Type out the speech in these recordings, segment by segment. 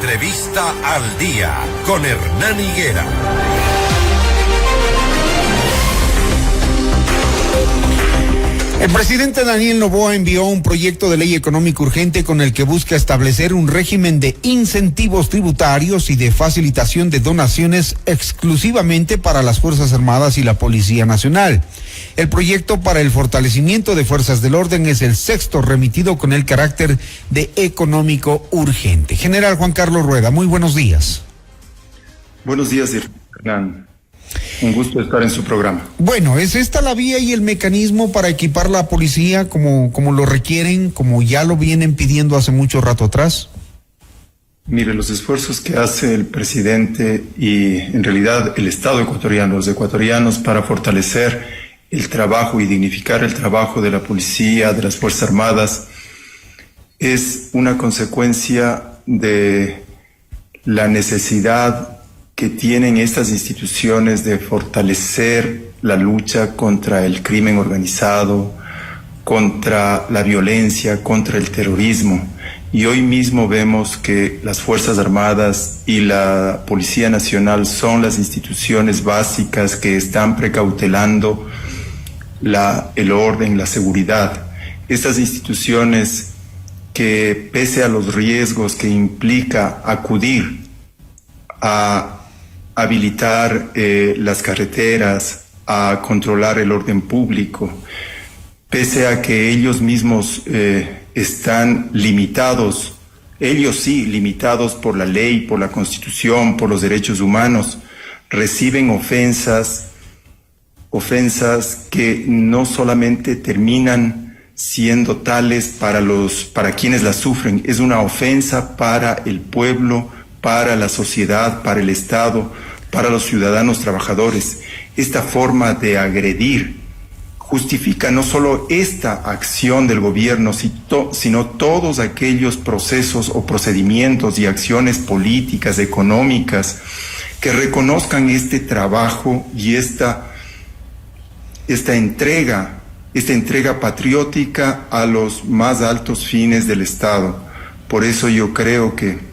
Entrevista al Día con Hernán Higuera. El presidente Daniel Noboa envió un proyecto de ley económico urgente con el que busca establecer un régimen de incentivos tributarios y de facilitación de donaciones exclusivamente para las Fuerzas Armadas y la Policía Nacional. El proyecto para el fortalecimiento de fuerzas del orden es el sexto remitido con el carácter de económico urgente. General Juan Carlos Rueda, muy buenos días. Buenos días, Hernán. Un gusto estar en su programa. Bueno, ¿es esta la vía y el mecanismo para equipar la policía como lo requieren, como ya lo vienen pidiendo hace mucho rato atrás? Mire, los esfuerzos que hace el presidente y en realidad el Estado ecuatoriano, los ecuatorianos, para fortalecer el trabajo y dignificar el trabajo de la policía, de las Fuerzas Armadas, es una consecuencia de la necesidad que tienen estas instituciones de fortalecer la lucha contra el crimen organizado, contra la violencia, contra el terrorismo. Y hoy mismo vemos que las Fuerzas Armadas y la Policía Nacional son las instituciones básicas que están precautelando el orden, la seguridad. Estas instituciones que, pese a los riesgos que implica acudir a habilitar las carreteras, a controlar el orden público, pese a que ellos mismos están limitados, ellos sí, limitados por la ley, por la Constitución, por los derechos humanos, reciben ofensas que no solamente terminan siendo tales para quienes las sufren, es una ofensa para el pueblo, para la sociedad, para el Estado, para los ciudadanos trabajadores. Esta forma de agredir justifica no solo esta acción del gobierno, sino todos aquellos procesos o procedimientos y acciones políticas, económicas, que reconozcan este trabajo y esta entrega patriótica a los más altos fines del Estado. Por eso yo creo que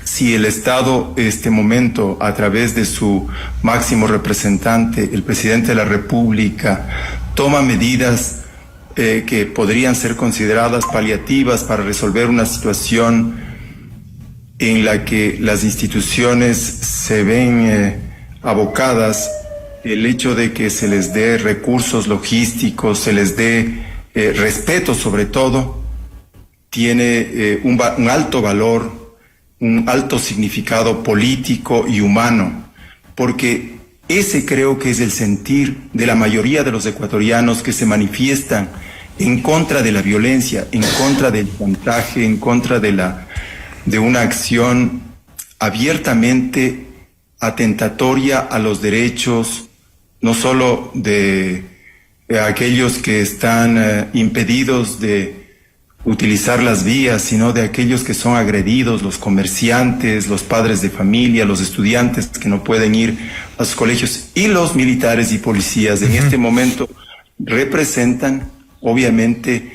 si el Estado, este momento, a través de su máximo representante, el presidente de la República, toma medidas que podrían ser consideradas paliativas para resolver una situación en la que las instituciones se ven abocadas, el hecho de que se les dé recursos logísticos, se les dé respeto sobre todo, tiene un alto valor, un alto significado político y humano, porque ese creo que es el sentir de la mayoría de los ecuatorianos que se manifiestan en contra de la violencia, en contra del chantaje, en contra de una acción abiertamente atentatoria a los derechos, no solo de aquellos que están impedidos de utilizar las vías, sino de aquellos que son agredidos, los comerciantes, los padres de familia, los estudiantes que no pueden ir a sus colegios, y los militares y policías en este momento representan obviamente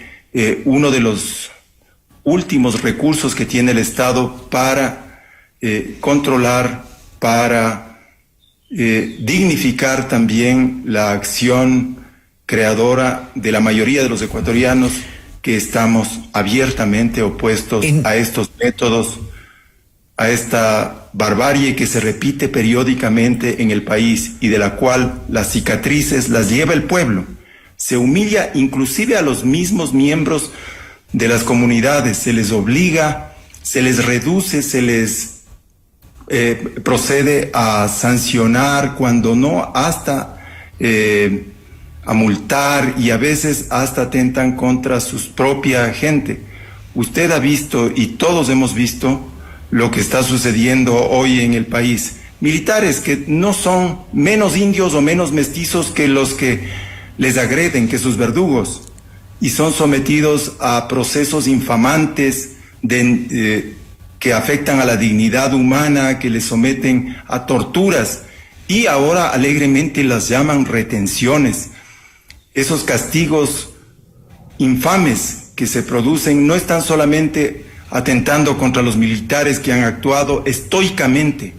uno de los últimos recursos que tiene el Estado para controlar, para dignificar también la acción creadora de la mayoría de los ecuatorianos que estamos abiertamente opuestos a estos métodos, a esta barbarie que se repite periódicamente en el país y de la cual las cicatrices las lleva el pueblo. Se humilla inclusive a los mismos miembros de las comunidades, se les obliga, se les reduce, se les procede a sancionar, cuando no hasta a multar, y a veces hasta atentan contra su propia gente. Usted ha visto y todos hemos visto lo que está sucediendo hoy en el país. Militares que no son menos indios o menos mestizos que los que les agreden, que sus verdugos, y son sometidos a procesos infamantes que afectan a la dignidad humana, que les someten a torturas, y ahora alegremente las llaman retenciones. Esos castigos infames que se producen no están solamente atentando contra los militares que han actuado estoicamente,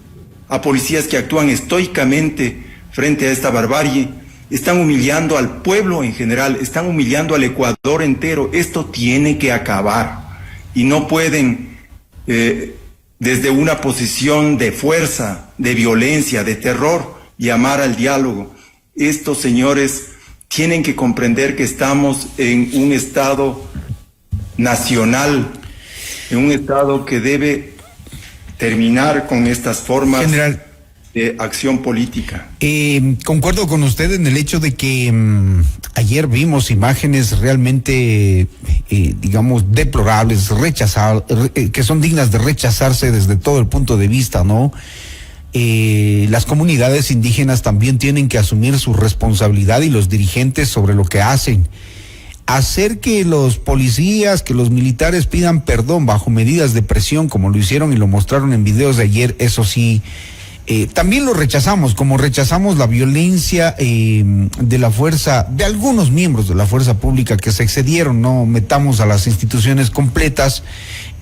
a policías que actúan estoicamente frente a esta barbarie. Están humillando al pueblo en general, están humillando al Ecuador entero. Esto tiene que acabar y no pueden, desde una posición de fuerza, de violencia, de terror, llamar al diálogo. Estos señores tienen que comprender que estamos en un Estado nacional, en un Estado que debe terminar con estas formas General, de acción política. Concuerdo con usted en el hecho de que ayer vimos imágenes realmente, digamos, deplorables, que son dignas de rechazarse desde todo el punto de vista, ¿no? Las comunidades indígenas también tienen que asumir su responsabilidad y los dirigentes sobre lo que hacen. Hacer que los policías, que los militares pidan perdón bajo medidas de presión, como lo hicieron y lo mostraron en videos de ayer, eso sí, también lo rechazamos, como rechazamos la violencia de la fuerza, de algunos miembros de la fuerza pública que se excedieron. No metamos a las instituciones completas.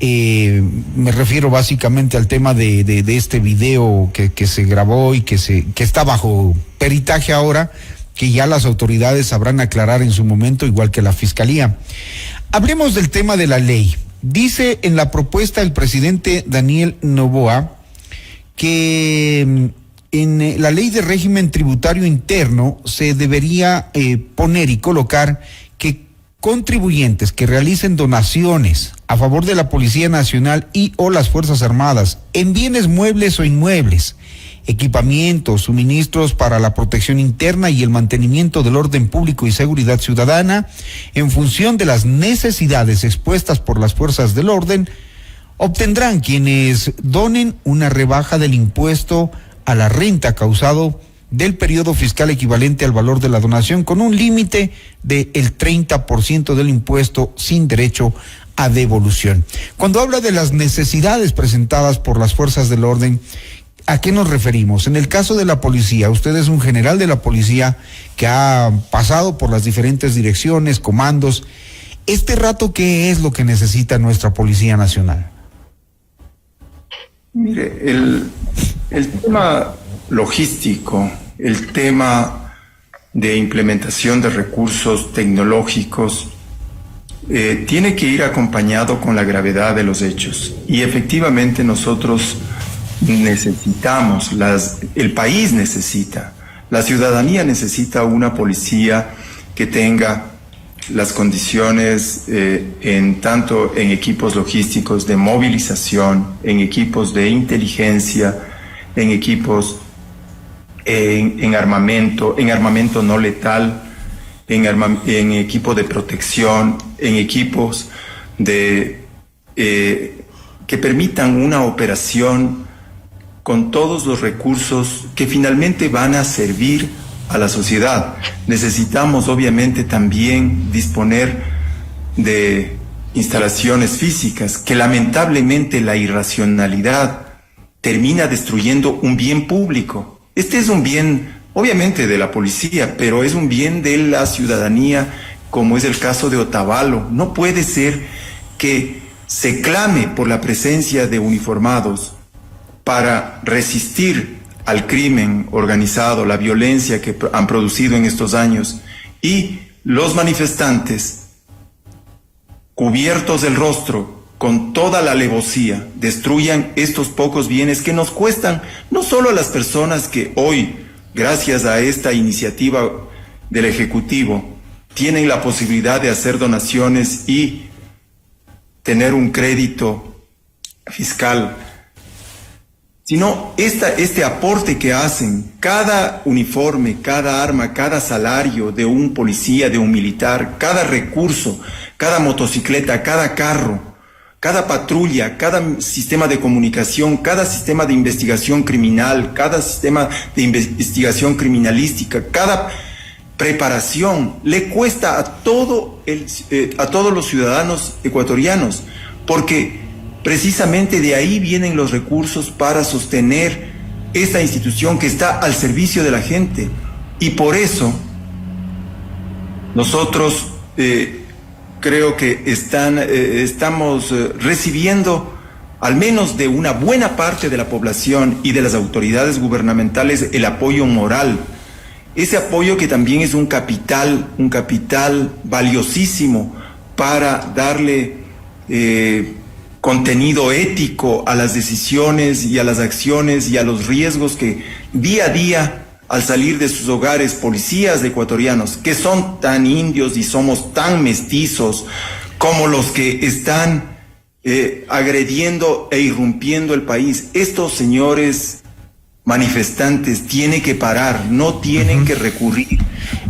Me refiero básicamente al tema de este video que se grabó y que está bajo peritaje ahora, que ya las autoridades sabrán aclarar en su momento, igual que la Fiscalía. Hablemos del tema de la ley. Dice en la propuesta el presidente Daniel Noboa que en la ley de régimen tributario interno se debería poner y colocar que contribuyentes que realicen donaciones a favor de la Policía Nacional y o las Fuerzas Armadas en bienes muebles o inmuebles, equipamientos, suministros para la protección interna y el mantenimiento del orden público y seguridad ciudadana, en función de las necesidades expuestas por las fuerzas del orden, obtendrán quienes donen una rebaja del impuesto a la renta causado del periodo fiscal equivalente al valor de la donación, con un límite del 30% del impuesto sin derecho a devolución. Cuando habla de las necesidades presentadas por las fuerzas del orden, ¿a qué nos referimos? En el caso de la policía, usted es un general de la policía que ha pasado por las diferentes direcciones, comandos. Este rato, ¿qué es lo que necesita nuestra Policía Nacional? Mire, el tema logístico, el tema de implementación de recursos tecnológicos, tiene que ir acompañado con la gravedad de los hechos. Y efectivamente nosotros necesitamos, el país necesita, la ciudadanía necesita una policía que tenga las condiciones tanto en equipos logísticos de movilización, en equipos de inteligencia, en equipos en armamento no letal, en equipo de protección, en equipos que permitan una operación con todos los recursos que finalmente van a servir a la sociedad. Necesitamos obviamente también disponer de instalaciones físicas, que lamentablemente la irracionalidad termina destruyendo un bien público. Este es un bien obviamente de la policía, pero es un bien de la ciudadanía, como es el caso de Otavalo. No puede ser que se clame por la presencia de uniformados para resistir al crimen organizado, la violencia que han producido en estos años, y los manifestantes, cubiertos el rostro con toda la alevosía, destruyan estos pocos bienes que nos cuestan no solo a las personas que hoy, gracias a esta iniciativa del Ejecutivo, tienen la posibilidad de hacer donaciones y tener un crédito fiscal, sino este aporte que hacen, cada uniforme, cada arma, cada salario de un policía, de un militar, cada recurso, cada motocicleta, cada carro, cada patrulla, cada sistema de comunicación, cada sistema de investigación criminal, cada sistema de investigación criminalística, cada preparación, le cuesta a todos los ciudadanos ecuatorianos, porque precisamente de ahí vienen los recursos para sostener esta institución que está al servicio de la gente. Y por eso nosotros creo que estamos recibiendo, al menos de una buena parte de la población y de las autoridades gubernamentales, el apoyo moral. Ese apoyo que también es un capital valiosísimo para darle contenido ético a las decisiones y a las acciones y a los riesgos que día a día, al salir de sus hogares, policías ecuatorianos, que son tan indios y somos tan mestizos como los que están agrediendo e irrumpiendo el país. Estos señores manifestantes tienen que parar, no tienen que recurrir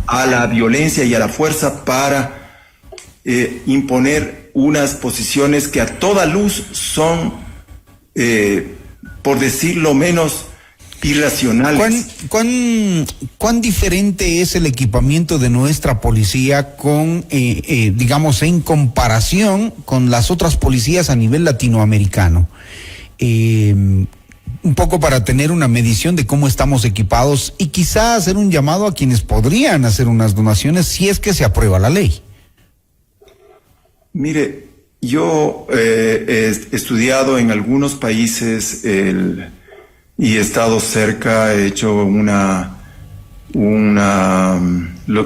a la violencia y a la fuerza para imponer unas posiciones que a toda luz son, por decirlo menos, irracionales. ¿Cuán diferente es el equipamiento de nuestra policía con, digamos, en comparación con las otras policías a nivel latinoamericano? Un poco para tener una medición de cómo estamos equipados y quizá hacer un llamado a quienes podrían hacer unas donaciones si es que se aprueba la ley. Mire, yo he estudiado en algunos países y he estado cerca, he hecho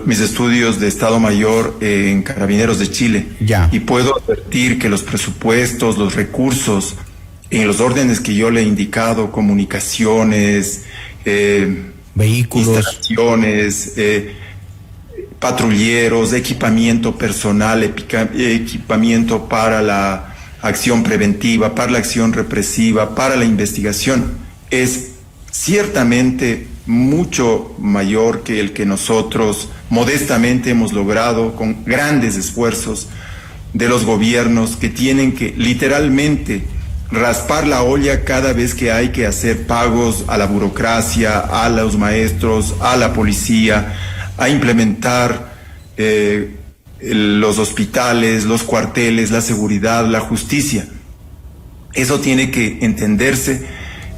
mis estudios de Estado Mayor en Carabineros de Chile. Ya. Y puedo advertir que los presupuestos, los recursos, en los órdenes que yo le he indicado, comunicaciones, vehículos, instalaciones, patrulleros, equipamiento personal, equipamiento para la acción preventiva, para la acción represiva, para la investigación, es ciertamente mucho mayor que el que nosotros modestamente hemos logrado con grandes esfuerzos de los gobiernos que tienen que literalmente raspar la olla cada vez que hay que hacer pagos a la burocracia, a los maestros, a la policía, a implementar los hospitales, los cuarteles, la seguridad, la justicia. Eso tiene que entenderse.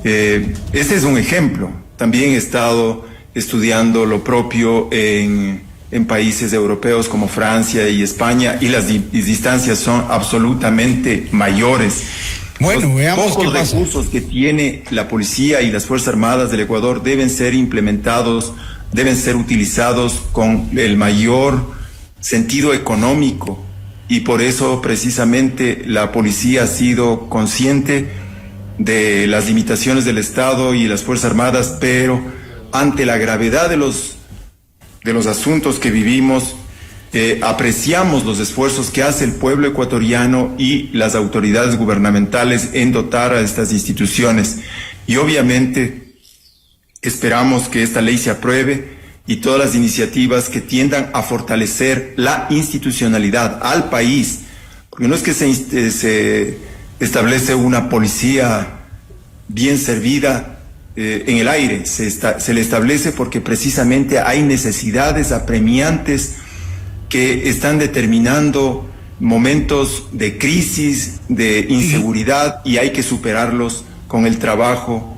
Este es un ejemplo. También he estado estudiando lo propio en países europeos como Francia y España, y las distancias son absolutamente mayores. Bueno, veamos qué pasa. Los recursos que tiene la policía y las Fuerzas Armadas del Ecuador deben ser implementados, deben ser utilizados con el mayor sentido económico, y por eso precisamente la policía ha sido consciente de las limitaciones del Estado y las Fuerzas Armadas, pero ante la gravedad de los asuntos que vivimos, apreciamos los esfuerzos que hace el pueblo ecuatoriano y las autoridades gubernamentales en dotar a estas instituciones, y obviamente esperamos que esta ley se apruebe y todas las iniciativas que tiendan a fortalecer la institucionalidad al país, porque no es que se establece una policía bien servida en el aire, se le establece porque precisamente hay necesidades apremiantes que están determinando momentos de crisis, de inseguridad, y hay que superarlos con el trabajo.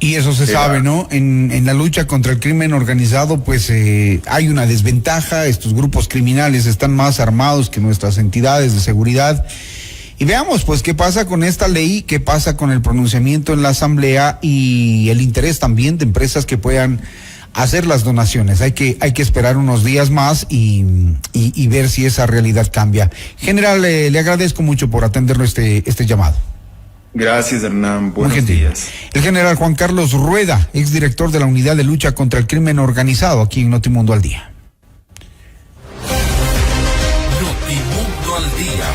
Y eso se sabe, ¿no? En la lucha contra el crimen organizado, pues hay una desventaja. Estos grupos criminales están más armados que nuestras entidades de seguridad. Y veamos, pues, qué pasa con esta ley, qué pasa con el pronunciamiento en la Asamblea y el interés también de empresas que puedan hacer las donaciones. Hay que esperar unos días más y ver si esa realidad cambia. General, le agradezco mucho por atendernos este llamado. Gracias, Hernán. Buenos días. El general Juan Carlos Rueda, exdirector de la Unidad de Lucha contra el Crimen Organizado, aquí en Notimundo al Día. Notimundo al Día.